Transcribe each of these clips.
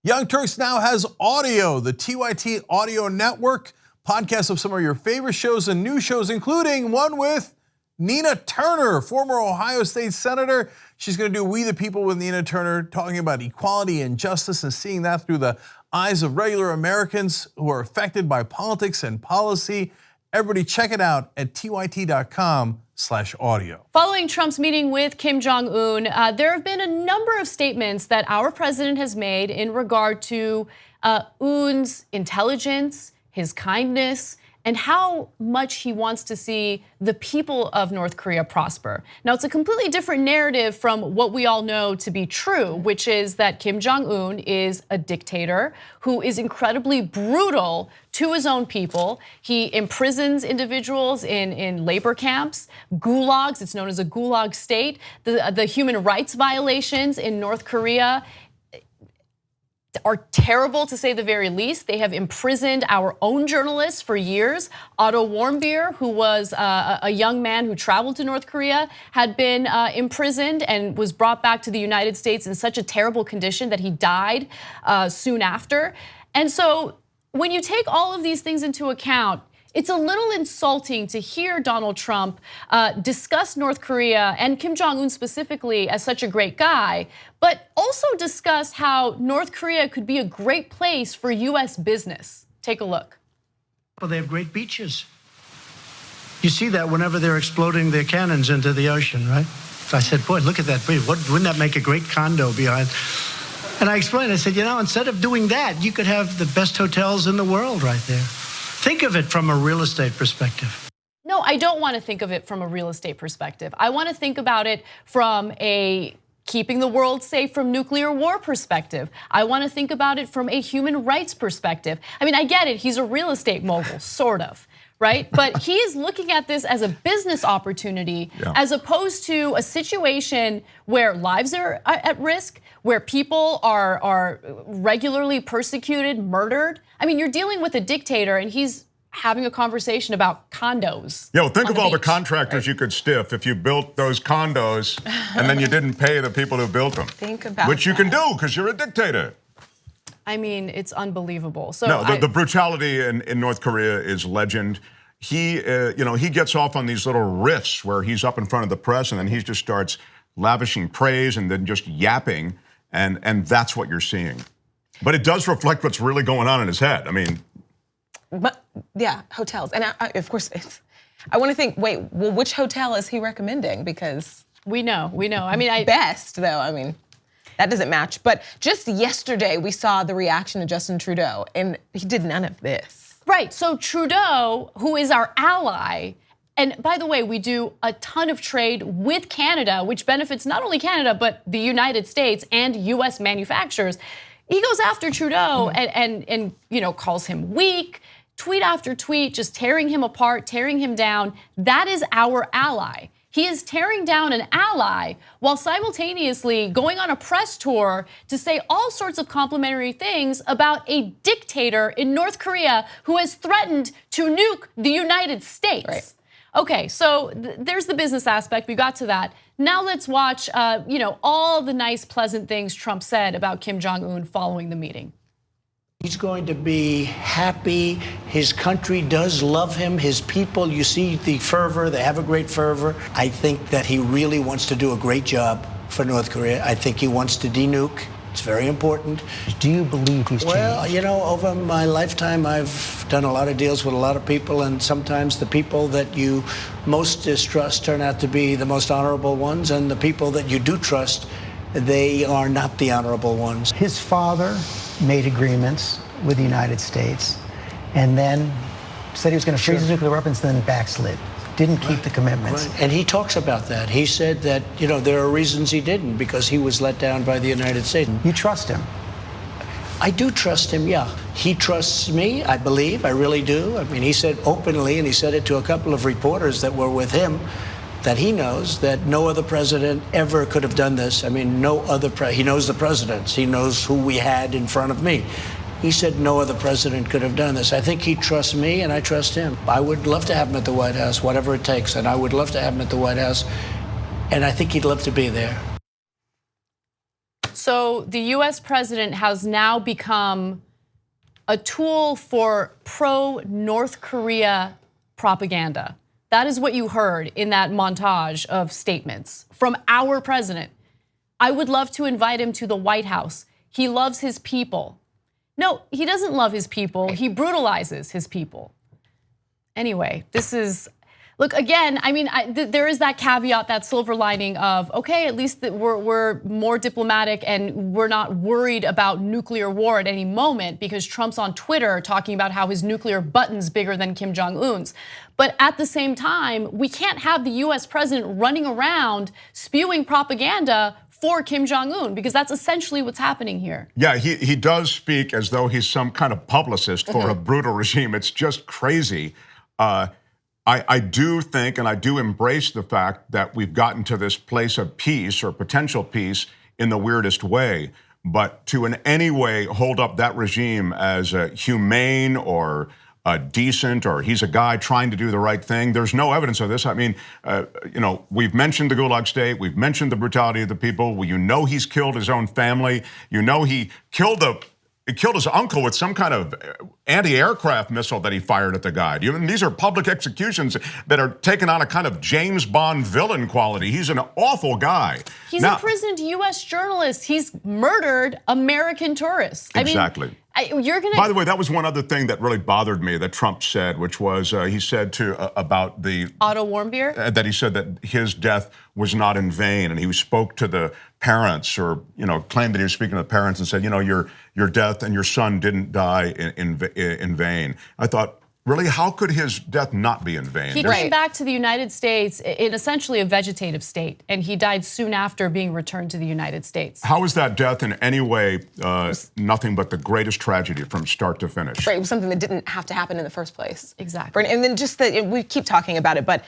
Young Turks now has audio, the TYT Audio Network, podcasts of some of your favorite shows and new shows, including one with Nina Turner, former Ohio State Senator. She's going to do We the People with Nina Turner, talking about equality and justice and seeing that through the eyes of regular Americans who are affected by politics and policy. Everybody check it out at tyt.com/audio. Following Trump's meeting with Kim Jong-un, there have been a number of statements that our president has made in regard to Un's intelligence, his kindness, and how much he wants to see the people of North Korea prosper. Now, it's a completely different narrative from what we all know to be true, which is that Kim Jong-un is a dictator who is incredibly brutal to his own people. He imprisons individuals in labor camps, gulags, it's known as a gulag state. The human rights violations in North Korea are terrible, to say the very least. They have imprisoned our own journalists for years. Otto Warmbier, who was a young man who traveled to North Korea, had been imprisoned and was brought back to the United States in such a terrible condition that he died soon after. And so when you take all of these things into account, it's a little insulting to hear Donald Trump discuss North Korea and Kim Jong-un specifically as such a great guy, but also discuss how North Korea could be a great place for US business. Take a look. Well, they have great beaches. You see that whenever they're exploding their cannons into the ocean, right? So I said, boy, look at that bridge. Wouldn't that make a great condo behind? And I explained, I said, you know, instead of doing that, you could have the best hotels in the world right there. Think of it from a real estate perspective. No, I don't want to think of it from a real estate perspective. I want to think about it from a keeping the world safe from nuclear war perspective. I want to think about it from a human rights perspective. I mean, I get it, he's a real estate mogul, sort of, right? But he is looking at this as a business opportunity, as opposed to a situation where lives are at risk, where people are regularly persecuted, murdered. I mean, you're dealing with a dictator and he's having a conversation about condos. Yo, think of all the beach. contractors you could stiff if you built those condos and then you didn't pay the people who built them. Think about Which you that. can do because you're a dictator. I mean, it's unbelievable. So No, the brutality in North Korea is legend. He gets off on these little riffs where he's up in front of the press and then he just starts lavishing praise and then just yapping, and that's what you're seeing. But it does reflect what's really going on in his head. I mean, But yeah, hotels, and of course, I want to think. Wait, well, which hotel is he recommending? Because we know. I mean, best though. I mean, that doesn't match. But just yesterday, we saw the reaction of Justin Trudeau, and he did none of this. Right. So Trudeau, who is our ally. And by the way, we do a ton of trade with Canada, which benefits not only Canada, but the United States and US manufacturers. He goes after Trudeau and calls him weak, tweet after tweet, just tearing him apart, tearing him down. That is our ally. He is tearing down an ally while simultaneously going on a press tour to say all sorts of complimentary things about a dictator in North Korea who has threatened to nuke the United States. Right. Okay, so there's the business aspect. We got to that. Now let's watch, all the nice, pleasant things Trump said about Kim Jong-un following the meeting. He's going to be happy. His country does love him. His people, you see the fervor. They have a great fervor. I think that he really wants to do a great job for North Korea. I think he wants to denuke. It's very important. Do you believe he's changed? Well, over my lifetime, I've done a lot of deals with a lot of people, and sometimes the people that you most distrust turn out to be the most honorable ones, and the people that you do trust, they are not the honorable ones. His father made agreements with the United States and then said he was going to freeze his nuclear weapons, then backslid. Didn't keep the commitments. Right. And he talks about that. He said that, there are reasons he didn't, because he was let down by the United States. You trust him? I do trust him, yeah. He trusts me, I believe, I really do. I mean, he said openly, and he said it to a couple of reporters that were with him, that he knows that no other president ever could have done this. I mean, he knows the presidents. He knows who we had in front of me. He said no other president could have done this. I think he trusts me, and I trust him. I would love to have him at the White House, whatever it takes, and I would love to have him at the White House, and I think he'd love to be there. So So the US president has now become a tool for pro-North Korea propaganda. That is what you heard in that montage of statements from our president. I would love to invite him to the White House. He loves his people. No, he doesn't love his people. He brutalizes his people. Anyway, this is, look, again, I mean, there is that caveat, that silver lining of, okay, at least that we're more diplomatic and we're not worried about nuclear war at any moment because Trump's on Twitter talking about how his nuclear button's bigger than Kim Jong-un's. But at the same time, we can't have the US president running around spewing propaganda for Kim Jong-un, because that's essentially what's happening here. Yeah, he does speak as though he's some kind of publicist for a brutal regime. It's just crazy. I do think, and I do embrace the fact that we've gotten to this place of peace or potential peace in the weirdest way. But to in any way hold up that regime as humane or decent, or he's a guy trying to do the right thing, there's no evidence of this. I mean, we've mentioned the Gulag State, we've mentioned the brutality of the people. Well, you know he's killed his own family. You know he killed his uncle with some kind of anti-aircraft missile that he fired at the guy. These are public executions that are taking on a kind of James Bond villain quality. He's an awful guy. He's imprisoned US journalists. He's murdered American tourists. Exactly. I mean, By the way, that was one other thing that really bothered me that Trump said, which was he said about the Otto Warmbier, that he said that his death was not in vain, and he spoke to the parents, or claimed that he was speaking to the parents and said, your death and your son didn't die in vain. I thought, really, how could his death not be in vain? He came back to the United States in essentially a vegetative state, and he died soon after being returned to the United States. How is that death in any way nothing but the greatest tragedy from start to finish? Right, it was something that didn't have to happen in the first place. Exactly. And then just that, we keep talking about it, but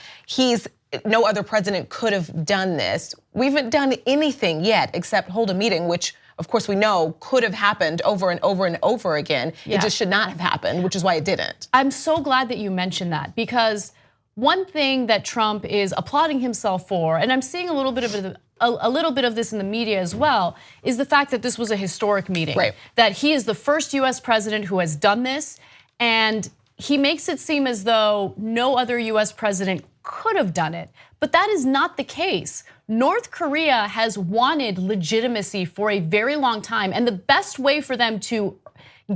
no other president could have done this. We haven't done anything yet except hold a meeting, which of course we know could have happened over and over and over again. Yeah. It just should not have happened, which is why it didn't. I'm so glad that you mentioned that, because one thing that Trump is applauding himself for, and I'm seeing a little bit of this in the media as well, is the fact that this was a historic meeting. Right. That he is the first US president who has done this, and he makes it seem as though no other US president could have done it. But that is not the case. North Korea has wanted legitimacy for a very long time, and the best way for them to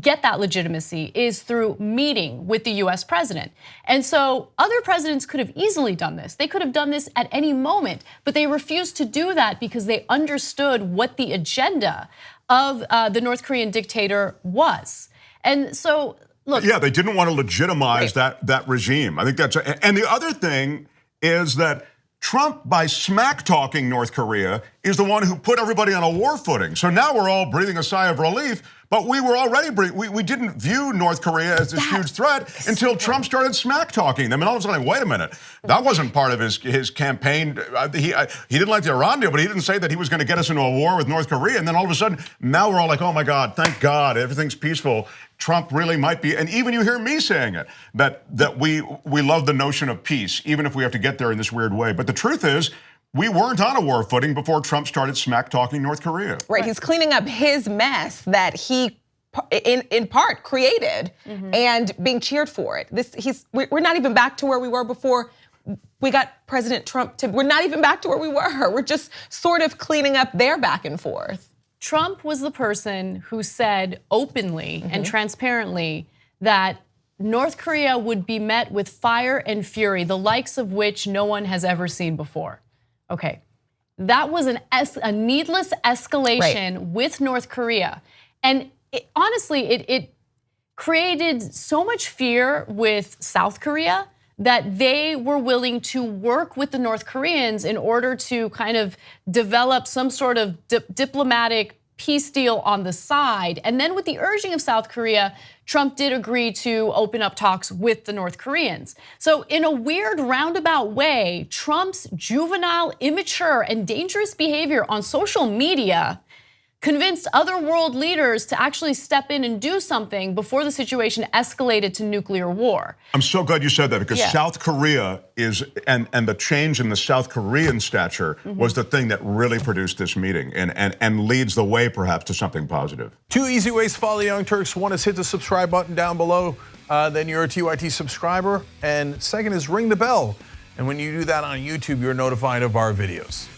get that legitimacy is through meeting with the US president. And so other presidents could have easily done this. They could have done this at any moment, but they refused to do that because they understood what the agenda of the North Korean dictator was. And so, look. Yeah, they didn't want to legitimize that regime. I think that's, and the other thing is that Trump, by smack-talking North Korea, is the one who put everybody on a war footing. So now we're all breathing a sigh of relief, but we were already we didn't view North Korea as this huge threat until Trump started smack-talking them. And all of a sudden, wait a minute, that wasn't part of his campaign. He didn't like the Iran deal, but he didn't say that he was going to get us into a war with North Korea. And then all of a sudden, now we're all like, oh my God, thank God, everything's peaceful. Trump really might be, and even you hear me saying it, that we love the notion of peace, even if we have to get there in this weird way. But the truth is, we weren't on a war footing before Trump started smack-talking North Korea. Right, he's cleaning up his mess that he, in part, created and being cheered for it. We're not even back to where we were before we got President Trump. We're not even back to where we were. We're just sort of cleaning up their back and forth. Trump was the person who said openly and transparently that North Korea would be met with fire and fury, the likes of which no one has ever seen before. Okay, that was a needless escalation with North Korea. And honestly, it created so much fear with South Korea that they were willing to work with the North Koreans in order to kind of develop some sort of diplomatic peace deal on the side. And then with the urging of South Korea, Trump did agree to open up talks with the North Koreans. So in a weird roundabout way, Trump's juvenile, immature, and dangerous behavior on social media convinced other world leaders to actually step in and do something before the situation escalated to nuclear war. I'm so glad you said that, because South Korea is, and the change in the South Korean stature was the thing that really produced this meeting and leads the way perhaps to something positive. 2 easy ways to follow the Young Turks. One is hit the subscribe button down below, then you're a TYT subscriber. And second is ring the bell. And when you do that on YouTube, you're notified of our videos.